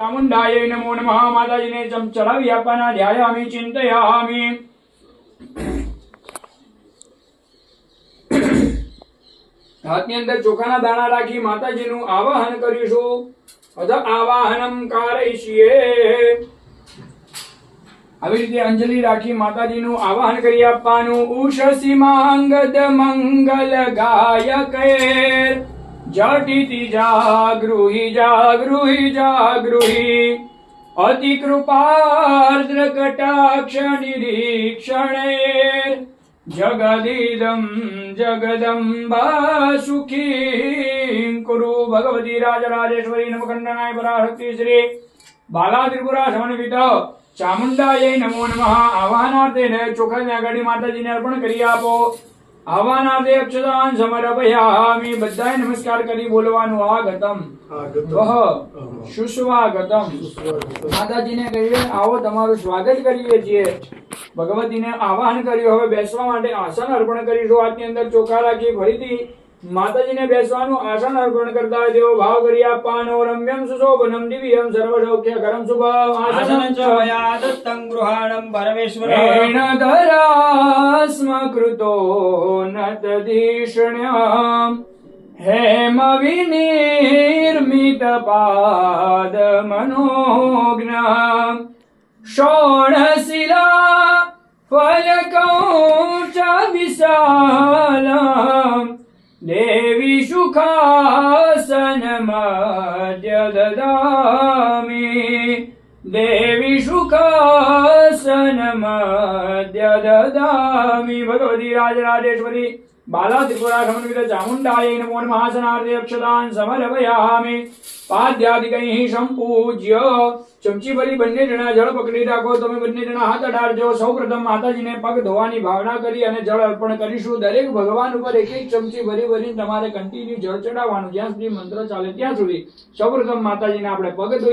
ચામુંડાય નમો નમઃ માતાજીને ચડાવી આપવાના ધ્યાયામી ચિંતયામી। હાથની અંદર ચોખાના દાણા રાખી માતાજીનું આવાહન કરીશું। અધ આવાહનમ કારયિષ્યે। આવી રીતે અંજલિ રાખી માતાજીનું આવાહન કરી આપવાનું। ઉષસી માંગદ મંગલ ગાયકૈર જટિતિ જાગૃહી જાગૃહી જાગૃહી અતિ કૃપાર્દ્ર કટાક્ષ નિરીક્ષણૈર જગદિદમ જગદંબા સુખી કુરુ। ભગવતી રાજરાજેશ્વરી નમકંડનાય પરાશક્તિ શ્રી બાલા ત્રિપુરા સમન્વિત ચામુંડાય નમો નમઃ। આવાહનાર્થે ચોખાની આગળ માતાજીને અર્પણ કરી આપો। આવાહનાર્થે અક્ષતાન સમર્પયામિ। બધાએ નમસ્કાર કરી બોલવાનું આગતમ સુસ્વાગતમ। માતાજીને કહીએ આવો તમારું સ્વાગત કરીએ છીએ। ભગવતીને આવાહન કર્યું। હવે બેસવા માટે આસન અર્પણ કરીશું। હાથની અંદર ચોખા રાખી ફરીથી માતાજીને બેસવાનું આસન અર્પણ કરતા તેઓ ભાવ કરી આપવાનો। રમ્યમ સુશોભનમ દિવ્યમ સર્વસૌખ્યકરમ શુભમ આસનં ચ મયા દત્તં ગૃહાણં પરમેશ્વરેણ ધરાસ્મ કૃતો નતદીષ્ણ્યમ હેમ વિનિર્મિત પાદ મનોજ્ઞ શોણશિલા ફલકૌ ચ વિશાલમ દેવી સુખાસન મધ્ય દદામિ। દેવી સુખાસન મધ્ય દદામિ। ભગવતી રાજરાજેશ્વરી બાલા ત્રિપુરા સમન્વિત ચામુંડાય નમો નમઃ। આસનાર્થે અક્ષતાન સમર્પયામિ। પાદ્યાદિકૈઃ સંપૂજ્ય। ચમચી ભરી બંને જણા જળ પકડી રાખો। તમે બંને જણા હાથ અડાડજો। સૌપ્રથમ માતાજીને પગ ધોવાની ભાવના કરી અને જળ અર્પણ કરીશું। દરેક ભગવાન ઉપર એક એક ચમચી ભરી ભરીને તમારે કન્ટિન્યુ જળ ચડાવવાનું જ્યાં સુધી મંત્ર ચાલે ત્યાં સુધી। સૌપ્રથમ માતાજીને આપણે પગ ધોઈ